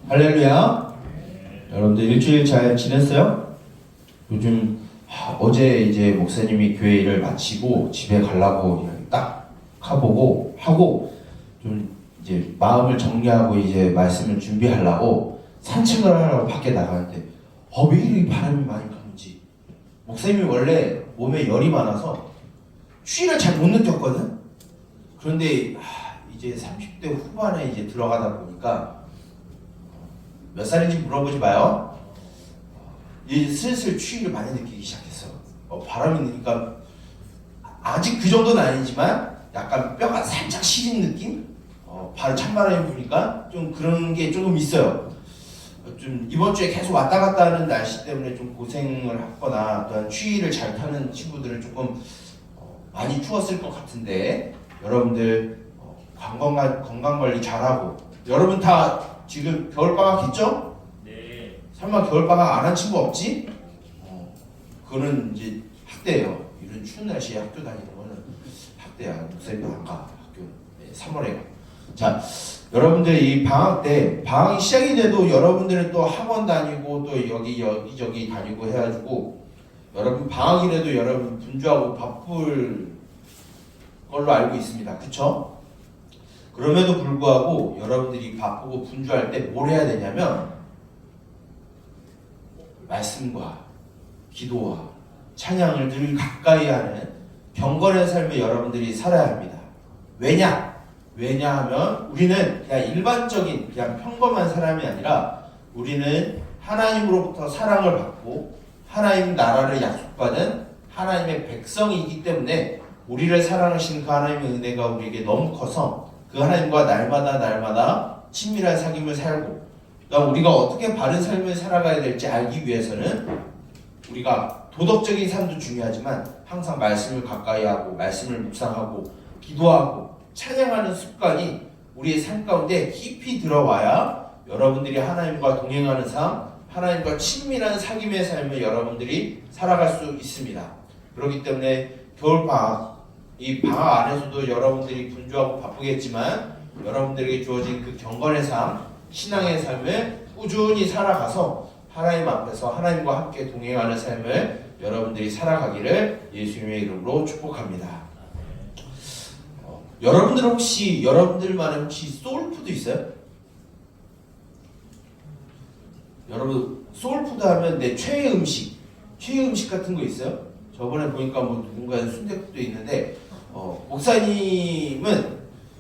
할렐루야. 여러분들 일주일 잘 지냈어요? 요즘 어제 이제 목사님이 교회 일을 마치고 집에 가려고 딱 가보고 하고 좀 이제 마음을 정리하고 이제 말씀을 준비하려고 산책을 하려고 밖에 나가는데 왜 이렇게 바람이 많이 부는지. 목사님이 원래 몸에 열이 많아서 추위를 잘 못 느꼈거든. 그런데 이제 30대 후반에 이제 들어가다 보니까 몇 살인지 물어보지 마요. 이제 슬슬 추위를 많이 느끼기 시작했어. 바람이 느니까 아직 그 정도는 아니지만 약간 뼈가 살짝 시린 느낌? 찬바람이 부니까 좀 그런 게 조금 있어요. 좀 이번 주에 계속 왔다 갔다 하는 날씨 때문에 좀 고생을 하거나 또한 추위를 잘 타는 친구들은 조금 많이 추웠을 것 같은데 여러분들 건강관리 잘하고 여러분 다 지금 겨울방학 했죠? 네. 설마 겨울방학 안 한 친구 없지? 그거는 이제 학대예요. 이런 추운 날씨에 학교 다니는 거는 학대야. 목사님도 안 가. 학교 3월에 가. 자, 여러분들 이 방학 때 방학이 시작이 돼도 여러분들은 또 학원 다니고 또 여기저기 다니고 해가지고 여러분 방학이라도 여러분 분주하고 바쁠 걸로 알고 있습니다. 그쵸? 그럼에도 불구하고 여러분들이 바쁘고 분주할 때 뭘 해야 되냐면 말씀과 기도와 찬양을 늘 가까이 하는 경건의 삶을 여러분들이 살아야 합니다. 왜냐하면 우리는 그냥 일반적인 그냥 평범한 사람이 아니라 우리는 하나님으로부터 사랑을 받고 하나님 나라를 약속받은 하나님의 백성이기 때문에 우리를 사랑하시는 그 하나님의 은혜가 우리에게 너무 커서 그 하나님과 날마다 친밀한 사귐을 살고 그러니까 우리가 어떻게 바른 삶을 살아가야 될지 알기 위해서는 우리가 도덕적인 삶도 중요하지만 항상 말씀을 가까이 하고 말씀을 묵상하고 기도하고 찬양하는 습관이 우리의 삶 가운데 깊이 들어와야 여러분들이 하나님과 동행하는 삶, 하나님과 친밀한 사귐의 삶을 여러분들이 살아갈 수 있습니다. 그렇기 때문에 겨울방학 이 방학 안에서도 여러분들이 분주하고 바쁘겠지만 여러분들에게 주어진 그 경건의 삶, 신앙의 삶을 꾸준히 살아가서 하나님 앞에서 하나님과 함께 동행하는 삶을 여러분들이 살아가기를 예수님의 이름으로 축복합니다. 여러분들만의 혹시 소울푸드 있어요? 여러분 소울푸드 하면 내 최애 음식 같은 거 있어요? 저번에 보니까 누군가는 순댓국도 있는데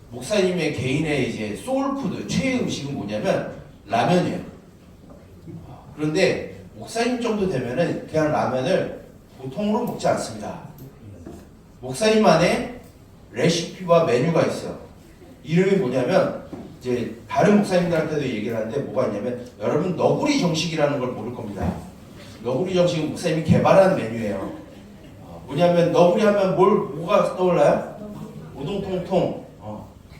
목사님의 개인의 이제 소울푸드 최애 음식은 뭐냐면 라면이에요. 그런데 목사님 정도 되면은 그냥 라면을 보통으로 먹지 않습니다. 목사님만의 레시피와 메뉴가 있어요. 이름이 뭐냐면 이제 다른 목사님들한테도 얘기를 하는데 뭐가 있냐면 여러분 너구리 정식이라는 걸 모를 겁니다. 너구리 정식은 목사님이 개발한 메뉴예요. 뭐냐면 너구리 하면 뭐가 떠올라요? 오동통통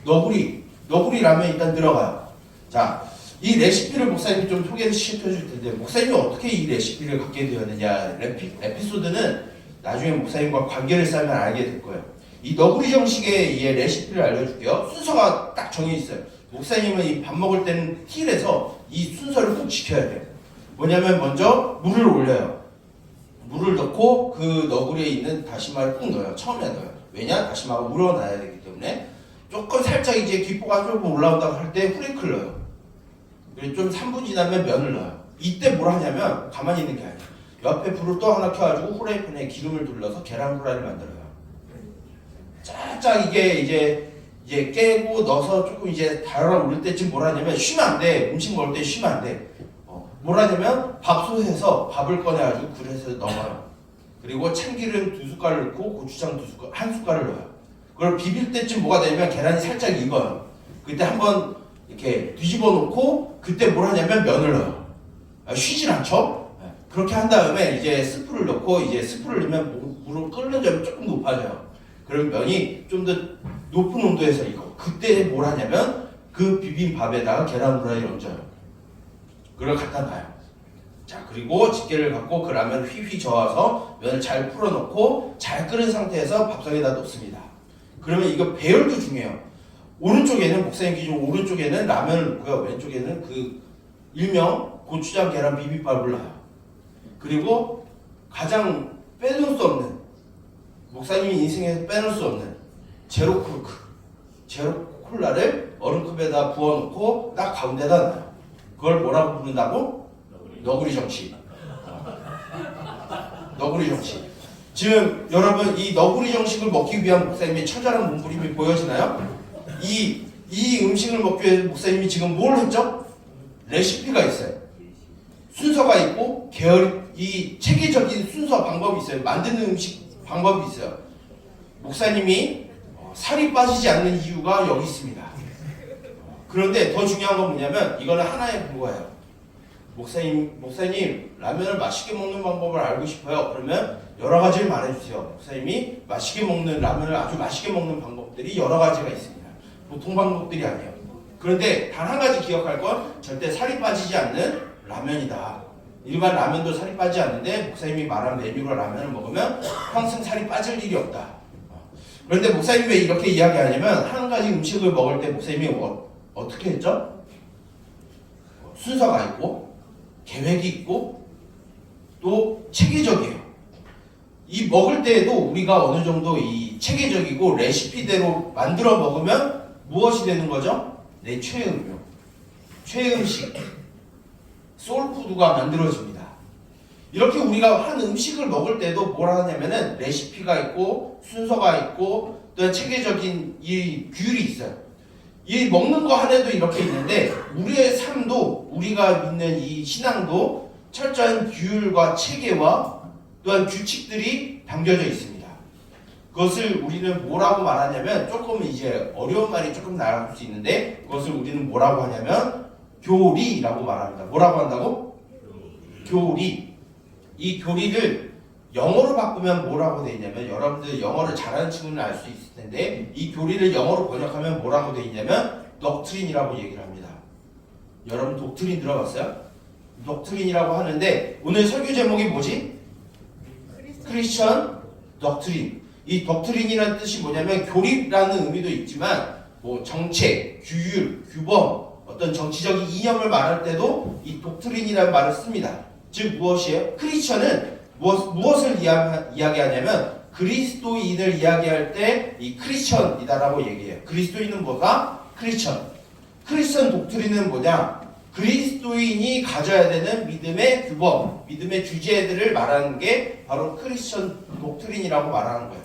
너구리 라면 일단 들어가요. 자, 이 레시피를 목사님이 좀 소개를 시켜줄 텐데 목사님이 어떻게 이 레시피를 갖게 되었느냐 에피소드는 나중에 목사님과 관계를 쌓으면 알게 될 거예요. 이 너구리 정식의 이 레시피를 알려줄게요. 순서가 딱 정해 있어요. 목사님은 이 밥 먹을 때는 틸에서 이 순서를 꼭 지켜야 돼요. 뭐냐면 먼저 물을 올려요. 물을 넣고 그 너구리에 있는 다시마를 꼭 넣어요. 처음에 넣어요. 왜냐? 다시마가 우러나야 되기 때문에 조금 살짝 이제 기포가 조금 올라온다고 할 때 후레이크를 넣어요. 그리고 좀 3분 지나면 면을 넣어요. 이때 뭘 하냐면 가만히 있는 게 아니에요. 옆에 불을 또 하나 켜가지고 후라이팬에 기름을 둘러서 계란 후라이를 만들어요. 쫙쫙 이게 이제 깨고 넣어서 조금 이제 달아오를 때쯤 뭘 하냐면 쉬면 안 돼. 음식 먹을 때 쉬면 안 돼. 뭘 하냐면 밥솥에서 밥을 꺼내가지고 그릇에 넣어요. 그리고 참기름 2숟갈을 넣고 고추장 1숟갈을 넣어요. 그걸 비빌 때쯤 뭐가 되냐면 계란이 살짝 익어요. 그때 한번 이렇게 뒤집어 놓고 그때 뭘 하냐면 면을 넣어요. 쉬질 않죠? 그렇게 한 다음에 이제 스프를 넣고 이제 스프를 넣으면 물을 끓는 점이 조금 높아져요. 그럼 면이 좀 더 높은 온도에서 익어. 그때 뭘 하냐면 그 비빔 밥에다가 계란 후라이를 얹어요. 그걸 갖다 놔요. 자, 그리고 집게를 갖고 그 라면을 휘휘 저어서 면을 잘 풀어놓고 잘 끓은 상태에서 밥상에다 놓습니다. 그러면 이거 배열도 중요해요. 오른쪽에는 목사님 기준 오른쪽에는 라면을 놓고요. 왼쪽에는 그 일명 고추장 계란 비빔밥을 놔요. 그리고 가장 빼놓을 수 없는, 목사님이 인생에서 빼놓을 수 없는 제로 콜라를 얼음컵에다 부어놓고 딱 가운데다 놔요. 그걸 뭐라고 부른다고? 너구리 정치. 너구리 정치. 지금 여러분 이 너구리 정식을 먹기 위한 목사님의 처절한 몸부림이 보여지나요? 이 음식을 먹기 위해 목사님이 지금 뭘 했죠? 레시피가 있어요. 순서가 있고 이 체계적인 순서 방법이 있어요. 만드는 음식 방법이 있어요. 목사님이 살이 빠지지 않는 이유가 여기 있습니다. 그런데 더 중요한 건 뭐냐면 이거는 하나에 불과해요. 목사님 라면을 맛있게 먹는 방법을 알고 싶어요. 그러면 여러 가지를 말해주세요. 목사님이 맛있게 먹는 라면을 아주 맛있게 먹는 방법들이 여러 가지가 있습니다. 보통 방법들이 아니에요. 그런데 단 한 가지 기억할 건 절대 살이 빠지지 않는 라면이다. 일반 라면도 살이 빠지지 않는데 목사님이 말한 메뉴로 라면을 먹으면 평생 살이 빠질 일이 없다. 그런데 목사님이 왜 이렇게 이야기하냐면 한 가지 음식을 먹을 때 목사님이 어떻게 했죠? 순서가 있고 계획이 있고 또 체계적이에요. 이 먹을 때에도 우리가 어느 정도 이 체계적이고 레시피대로 만들어 먹으면 무엇이 되는 거죠? 내 최애 음료, 최애 음식, 소울푸드가 만들어집니다. 이렇게 우리가 한 음식을 먹을 때도 뭐라 하냐면은 레시피가 있고 순서가 있고 또 체계적인 이 규율이 있어요. 이 먹는 거 하나도 이렇게 있는데 우리의 삶도 우리가 믿는 이 신앙도 철저한 규율과 체계와 또한 규칙들이 담겨져 있습니다. 그것을 우리는 뭐라고 말하냐면 조금 이제 어려운 말이 조금 나올 수 있는데 그것을 우리는 뭐라고 하냐면 교리라고 말합니다. 뭐라고 한다고? 교리. 이 교리를 영어로 바꾸면 뭐라고 되어 있냐면 여러분들 영어를 잘하는 친구는 알 수 있을 텐데 이 교리를 영어로 번역하면 뭐라고 되어 있냐면 덕트린이라고 얘기를 합니다. 여러분 독트린 들어봤어요? 덕트린이라고 하는데 오늘 설교 제목이 뭐지? 크리스천 덕트린. 이 덕트린이라는 뜻이 뭐냐면 교리라는 의미도 있지만 뭐 정책, 규율, 규범 어떤 정치적인 이념을 말할 때도 이 독트린이라는 말을 씁니다. 즉 무엇이에요? 크리스천은 무엇을 이야기하냐면 그리스도인을 이야기할 때 이 크리스천이다라고 얘기해요. 그리스도인은 뭐가? 크리스천. 크리스천 독트린은 뭐냐? 그리스도인이 가져야 되는 믿음의 규범, 믿음의 주제들을 말하는 게 바로 크리스천 독트린이라고 말하는 거예요.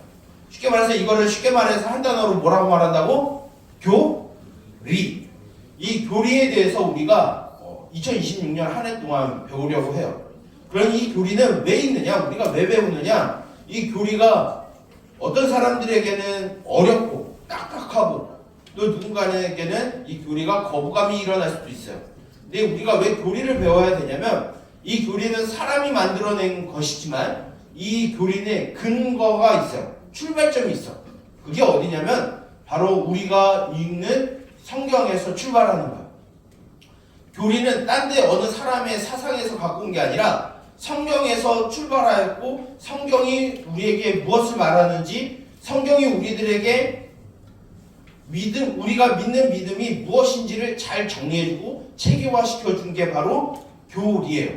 쉽게 말해서 이거를 쉽게 말해서 한 단어로 뭐라고 말한다고? 교리. 이 교리에 대해서 우리가 2026년 한 해 동안 배우려고 해요. 그럼 이 교리는 왜 있느냐? 우리가 왜 배우느냐? 이 교리가 어떤 사람들에게는 어렵고 딱딱하고 또 누군가에게는 이 교리가 거부감이 일어날 수도 있어요. 근데 우리가 왜 교리를 배워야 되냐면 이 교리는 사람이 만들어낸 것이지만 이 교리는 근거가 있어요. 출발점이 있어. 그게 어디냐면 바로 우리가 읽는 성경에서 출발하는 거예요. 교리는 딴 데 어느 사람의 사상에서 갖고 온 게 아니라 성경에서 출발하였고 성경이 우리에게 무엇을 말하는지 성경이 우리들에게 우리가 믿는 믿음이 무엇인지를 잘 정리해주고 체계화시켜준 게 바로 교리예요.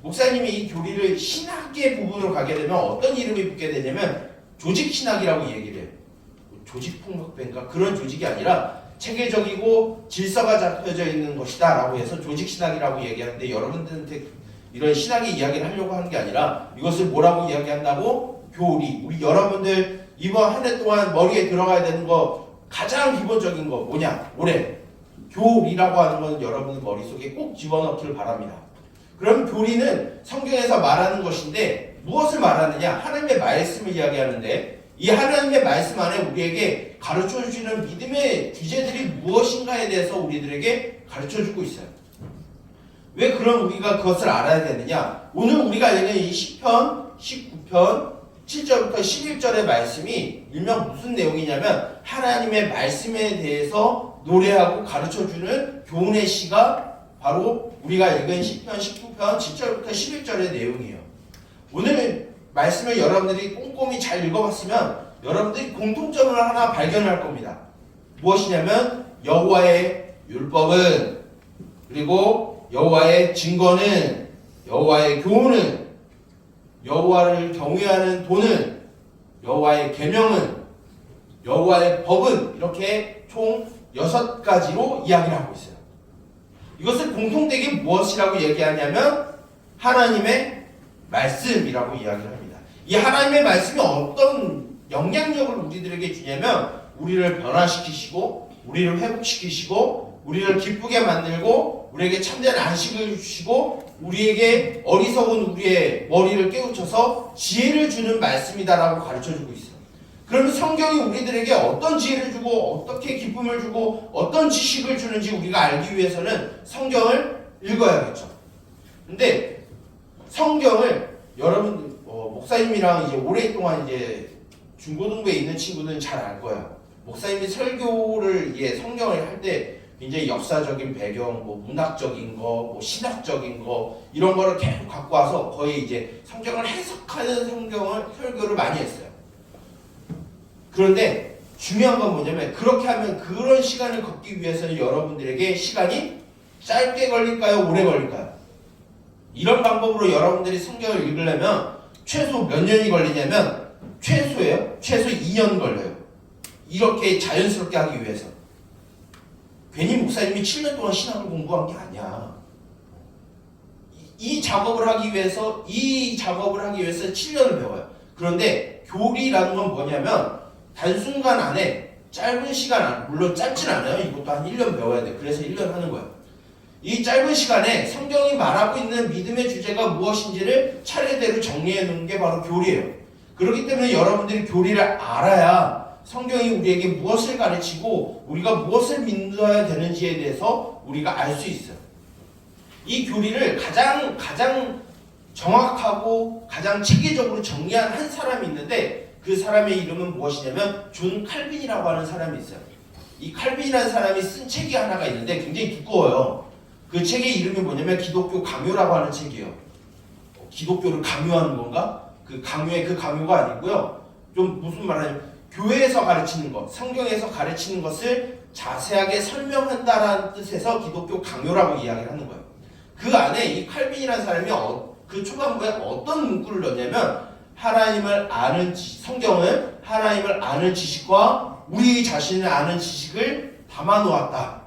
목사님이 이 교리를 신학의 부분으로 가게 되면 어떤 이름이 붙게 되냐면 조직신학이라고 얘기를 해요. 조직폭력배인가? 그런 조직이 아니라 체계적이고 질서가 잡혀져 있는 것이다 라고 해서 조직신학이라고 얘기하는데 여러분들한테 이런 신학의 이야기를 하려고 하는 게 아니라 이것을 뭐라고 이야기한다고? 교리. 우리 여러분들 이번 한 해 동안 머리에 들어가야 되는 거 가장 기본적인 거 뭐냐? 올해 교리라고 하는 건 여러분의 머릿속에 꼭 집어넣기를 바랍니다. 그럼 교리는 성경에서 말하는 것인데 무엇을 말하느냐? 하나님의 말씀을 이야기하는데 이 하나님의 말씀 안에 우리에게 가르쳐주시는 믿음의 주제들이 무엇인가에 대해서 우리들에게 가르쳐주고 있어요. 왜 그럼 우리가 그것을 알아야 되느냐? 오늘 우리가 읽는 이 10편, 19편, 7절부터 11절의 말씀이 일명 무슨 내용이냐면 하나님의 말씀에 대해서 노래하고 가르쳐주는 교훈의 시가 바로 우리가 읽은 10편, 19편, 7절부터 11절의 내용이에요. 오늘 말씀을 여러분들이 꼼꼼히 잘 읽어봤으면 여러분들이 공통점을 하나 발견할 겁니다. 무엇이냐면 여호와의 율법은 그리고 여호와의 증거는, 여호와의 교훈은, 여호와를 경외하는 도는, 여호와의 계명은, 여호와의 법은, 이렇게 총 6가지로 이야기를 하고 있어요. 이것을 공통되게 무엇이라고 얘기하냐면 하나님의 말씀이라고 이야기를 합니다. 이 하나님의 말씀이 어떤 영향력을 우리들에게 주냐면 우리를 변화시키시고 우리를 회복시키시고 우리를 기쁘게 만들고 우리에게 참된 안식을 주시고 우리에게 어리석은 우리의 머리를 깨우쳐서 지혜를 주는 말씀이다라고 가르쳐주고 있어요. 그러면 성경이 우리들에게 어떤 지혜를 주고 어떻게 기쁨을 주고 어떤 지식을 주는지 우리가 알기 위해서는 성경을 읽어야겠죠. 근데 성경을 여러분 목사님이랑 이제 오랫동안 이제 중고등부에 있는 친구는 잘 알 거예요. 목사님이 설교를 성경을 할 때 굉장히 역사적인 배경, 뭐 문학적인 거, 뭐 신학적인 거 이런 거를 계속 갖고 와서 거의 이제 성경을 해석하는 설교를 많이 했어요. 그런데 중요한 건 뭐냐면 그렇게 하면 그런 시간을 걷기 위해서는 여러분들에게 시간이 짧게 걸릴까요? 오래 걸릴까요? 이런 방법으로 여러분들이 성경을 읽으려면 최소 몇 년이 걸리냐면 최소예요. 최소 2년 걸려요. 이렇게 자연스럽게 하기 위해서. 괜히 목사님이 7년 동안 신학을 공부한 게 아니야. 이 작업을 하기 위해서 7년을 배워요. 그런데 교리라는 건 뭐냐면 단순간 안에 짧은 시간 안에, 물론 짧진 않아요. 이것도 한 1년 배워야 돼. 그래서 1년 하는 거예요. 이 짧은 시간에 성경이 말하고 있는 믿음의 주제가 무엇인지를 차례대로 정리해 놓는 게 바로 교리예요. 그렇기 때문에 여러분들이 교리를 알아야 성경이 우리에게 무엇을 가르치고 우리가 무엇을 믿어야 되는지에 대해서 우리가 알 수 있어요. 이 교리를 가장 정확하고 가장 체계적으로 정리한 한 사람이 있는데 그 사람의 이름은 무엇이냐면 존 칼빈이라고 하는 사람이 있어요. 이 칼빈이라는 사람이 쓴 책이 하나가 있는데 굉장히 두꺼워요. 그 책의 이름이 뭐냐면 기독교 강요라고 하는 책이에요. 기독교를 강요하는 건가? 그 강요의 그 강요가 아니고요. 좀 무슨 말하냐면 교회에서 가르치는 것, 성경에서 가르치는 것을 자세하게 설명한다라는 뜻에서 기독교 강요라고 이야기를 하는 거예요. 그 안에 이 칼빈이라는 사람이 그 초반부에 어떤 문구를 넣냐면 하나님을 아는 성경은 하나님을 아는 지식과 우리 자신을 아는 지식을 담아놓았다.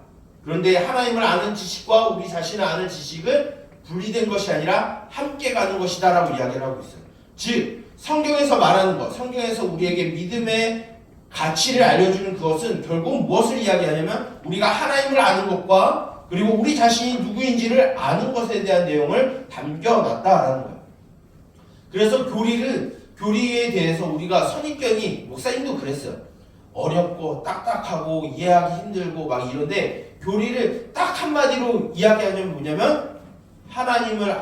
그런데 하나님을 아는 지식과 우리 자신을 아는 지식은 분리된 것이 아니라 함께 가는 것이다 라고 이야기를 하고 있어요. 즉 성경에서 말하는 것, 성경에서 우리에게 믿음의 가치를 알려주는 그것은 결국 무엇을 이야기하냐면 우리가 하나님을 아는 것과 그리고 우리 자신이 누구인지를 아는 것에 대한 내용을 담겨놨다라는 거예요. 그래서 교리에 대해서 우리가 선입견이, 목사님도 그랬어요. 어렵고 딱딱하고 이해하기 힘들고 막 이런데 교리를 딱 한마디로 이야기하면 뭐냐면 하나님을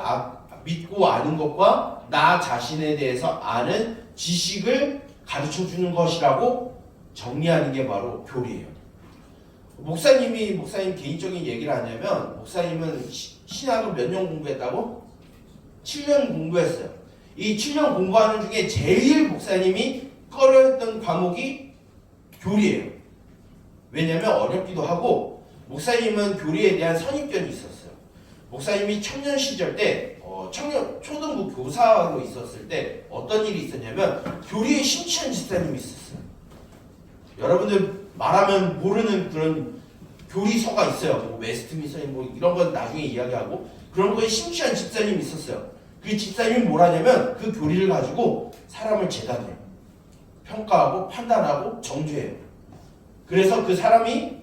믿고 아는 것과 나 자신에 대해서 아는 지식을 가르쳐주는 것이라고 정리하는 게 바로 교리예요. 목사님 개인적인 얘기를 하냐면 목사님은 신학을 몇 년 공부했다고? 7년 공부했어요. 이 7년 공부하는 중에 제일 목사님이 꺼려했던 과목이 교리예요. 왜냐하면 어렵기도 하고 목사님은 교리에 대한 선입견이 있었어요. 목사님이 청년 시절 때 초등부 교사로 있었을 때 어떤 일이 있었냐면 교리에 심취한 집사님이 있었어요. 여러분들 말하면 모르는 그런 교리서가 있어요. 뭐 웨스트민스터 뭐 이런 건 나중에 이야기하고 그런 거에 심취한 집사님이 있었어요. 그 집사님이 뭘 하냐면 그 교리를 가지고 사람을 재단해요. 평가하고 판단하고 정죄해요. 그래서 그 사람이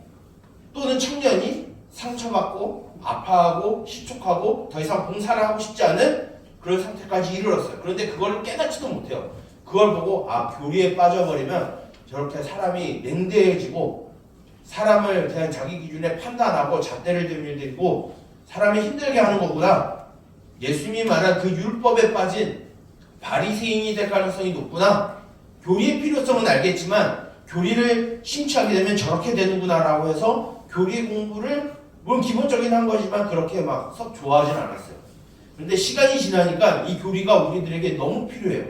또는 청년이 상처받고 아파하고 실족하고 더 이상 봉사를 하고 싶지 않은 그런 상태까지 이르렀어요. 그런데 그걸 깨닫지도 못해요. 그걸 보고 교리에 빠져버리면 저렇게 사람이 냉대해지고 사람을 그냥 자기 기준에 판단하고 잣대를 들고 사람을 힘들게 하는 거구나. 예수님이 말한 그 율법에 빠진 바리새인이 될 가능성이 높구나. 교리의 필요성은 알겠지만 교리를 심취하게 되면 저렇게 되는구나 라고 해서 교리 공부를 물론 기본적인 한 거지만 그렇게 막 썩 좋아하진 않았어요. 그런데 시간이 지나니까 이 교리가 우리들에게 너무 필요해요.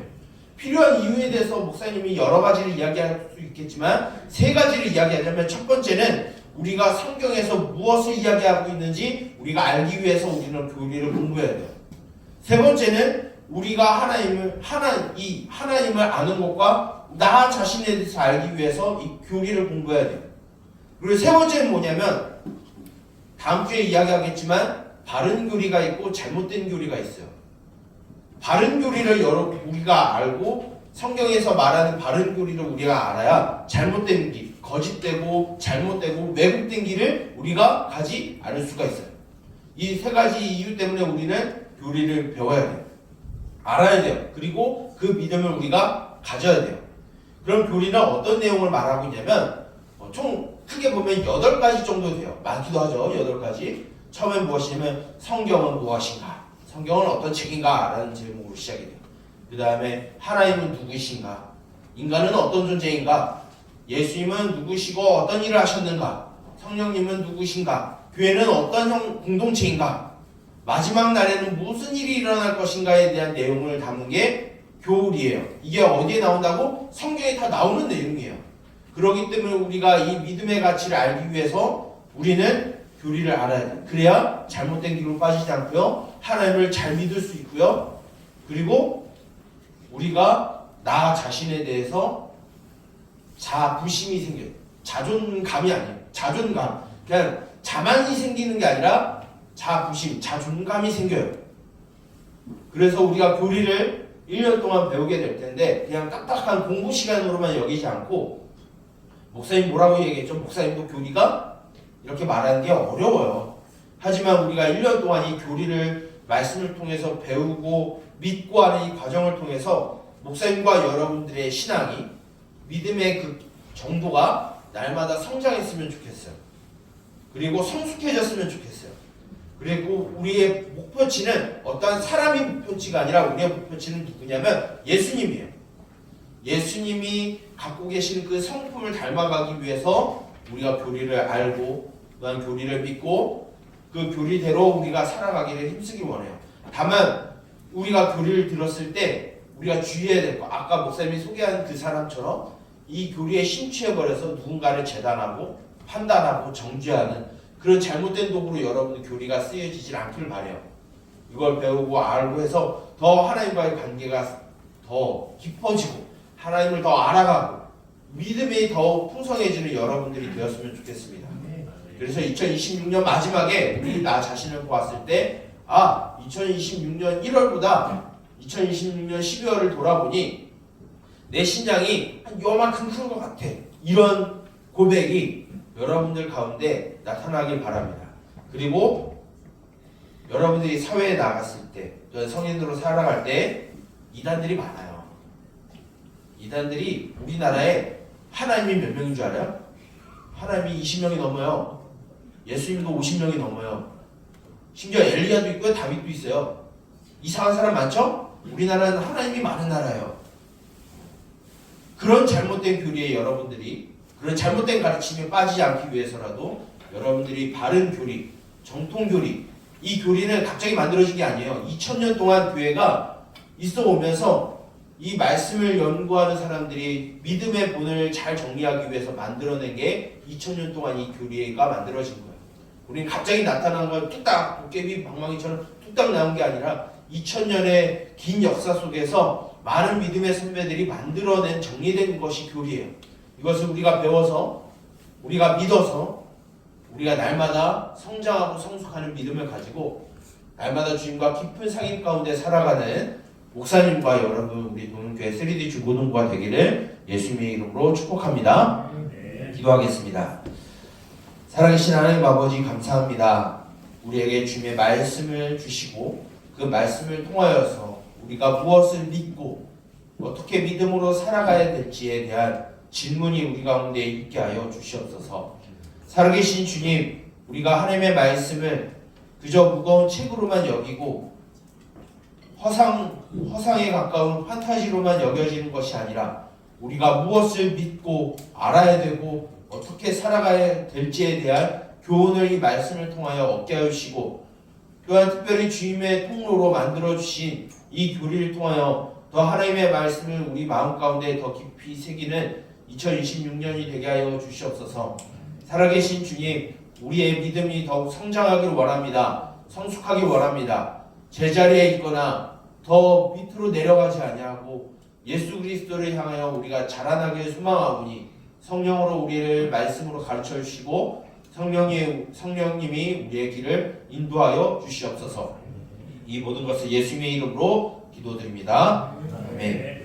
필요한 이유에 대해서 목사님이 여러 가지를 이야기할 수 있겠지만 세 가지를 이야기하자면 첫 번째는 우리가 성경에서 무엇을 이야기하고 있는지 우리가 알기 위해서 우리는 교리를 공부해야 돼요. 세 번째는 우리가 하나님을 아는 것과 나 자신에 대해서 알기 위해서 이 교리를 공부해야 돼요. 그리고 세 번째는 뭐냐면 다음 주에 이야기하겠지만 바른 교리가 있고 잘못된 교리가 있어요. 바른 교리를 우리가 알고 성경에서 말하는 바른 교리를 우리가 알아야 잘못된 길, 거짓되고 잘못되고 왜곡된 길을 우리가 가지 않을 수가 있어요. 이 세 가지 이유 때문에 우리는 교리를 배워야 돼요. 알아야 돼요. 그리고 그 믿음을 우리가 가져야 돼요. 그럼 교리는 어떤 내용을 말하고 있냐면 총 크게 보면 8가지 정도 돼요. 많기도 하죠. 8가지. 처음엔 무엇이냐면 성경은 무엇인가? 성경은 어떤 책인가? 라는 제목으로 시작이 돼요. 그 다음에 하나님은 누구신가? 인간은 어떤 존재인가? 예수님은 누구시고 어떤 일을 하셨는가? 성령님은 누구신가? 교회는 어떤 공동체인가? 마지막 날에는 무슨 일이 일어날 것인가에 대한 내용을 담은 게 교리예요. 이게 어디에 나온다고? 성경에 다 나오는 내용이에요. 그렇기 때문에 우리가 이 믿음의 가치를 알기 위해서 우리는 교리를 알아야 돼요. 그래야 잘못된 길로 빠지지 않고요. 하나님을 잘 믿을 수 있고요. 그리고 우리가 나 자신에 대해서 자부심이 생겨요. 자존감이 아니에요. 자존감. 그냥 자만이 생기는 게 아니라 자부심, 자존감이 생겨요. 그래서 우리가 교리를 1년 동안 배우게 될 텐데 그냥 딱딱한 공부 시간으로만 여기지 않고 목사님 뭐라고 얘기했죠? 목사님도 교리가 이렇게 말하는 게 어려워요. 하지만 우리가 1년 동안 이 교리를 말씀을 통해서 배우고 믿고 하는 이 과정을 통해서 목사님과 여러분들의 신앙이 믿음의 그 정도가 날마다 성장했으면 좋겠어요. 그리고 성숙해졌으면 좋겠어요. 그리고 우리의 목표치는 어떠한 사람이 목표치가 아니라 우리의 목표치는 누구냐면 예수님이에요. 예수님이 갖고 계신 그 성품을 닮아가기 위해서 우리가 교리를 알고 또한 교리를 믿고 그 교리대로 우리가 살아가기를 힘쓰기 원해요. 다만 우리가 교리를 들었을 때 우리가 주의해야 될 거, 아까 목사님이 소개한 그 사람처럼 이 교리에 심취해버려서 누군가를 재단하고 판단하고 정죄하는 그런 잘못된 도구로 여러분의 교리가 쓰여지질 않기를 바라요. 이걸 배우고 알고 해서 더 하나님과의 관계가 더 깊어지고 하나님을 더 알아가고 믿음이 더 풍성해지는 여러분들이 되었으면 좋겠습니다. 그래서 2026년 마지막에 우리 나 자신을 보았을 때 2026년 1월보다 2026년 12월을 돌아보니 내 신장이 한 요만큼 큰 것 같아. 이런 고백이 여러분들 가운데 나타나길 바랍니다. 그리고 여러분들이 사회에 나갔을 때, 성인으로 살아갈 때 이단들이 많아요. 이단들이 우리나라에 하나님이 몇 명인 줄 알아요? 하나님이 20명이 넘어요. 예수님도 50명이 넘어요. 심지어 엘리야도 있고요, 다윗도 있어요. 이상한 사람 많죠? 우리나라는 하나님이 많은 나라예요. 그런 잘못된 교리에 여러분들이 그런 잘못된 가르침에 빠지지 않기 위해서라도 여러분들이 바른 교리, 정통 교리, 이 교리는 갑자기 만들어진 게 아니에요. 2000년 동안 교회가 있어 오면서 이 말씀을 연구하는 사람들이 믿음의 본을 잘 정리하기 위해서 만들어낸 게 2000년 동안 이 교리가 만들어진 거예요. 우리는 갑자기 나타난 건 뚝딱 도깨비 방망이처럼 뚝딱 나온 게 아니라 2000년의 긴 역사 속에서 많은 믿음의 선배들이 만들어낸 정리된 것이 교리예요. 이것을 우리가 배워서 우리가 믿어서 우리가 날마다 성장하고 성숙하는 믿음을 가지고 날마다 주님과 깊은 상인 가운데 살아가는 목사님과 여러분 우리 도문교회 3D 중고등부가 되기를 예수님의 이름으로 축복합니다. 기도하겠습니다. 살아계신 하나님 아버지 감사합니다. 우리에게 주님의 말씀을 주시고 그 말씀을 통하여서 우리가 무엇을 믿고 어떻게 믿음으로 살아가야 될지에 대한 질문이 우리 가운데 있게 하여 주시옵소서. 살아계신 주님, 우리가 하나님의 말씀을 그저 무거운 책으로만 여기고 허상에 가까운 판타지로만 여겨지는 것이 아니라 우리가 무엇을 믿고 알아야 되고 어떻게 살아가야 될지에 대한 교훈을 이 말씀을 통하여 얻게 하시고 또한 특별히 주님의 통로로 만들어주신 이 교리를 통하여 더 하나님의 말씀을 우리 마음 가운데 더 깊이 새기는 2026년이 되게 하여 주시옵소서. 살아계신 주님, 우리의 믿음이 더욱 성장하기를 원합니다. 성숙하길 원합니다. 제자리에 있거나 더 밑으로 내려가지 아니하고 예수 그리스도를 향하여 우리가 자라나길 소망하오니 성령으로 우리를 말씀으로 가르쳐 주시고 성령님이 우리의 길을 인도하여 주시옵소서. 이 모든 것을 예수님의 이름으로 기도드립니다. 아멘.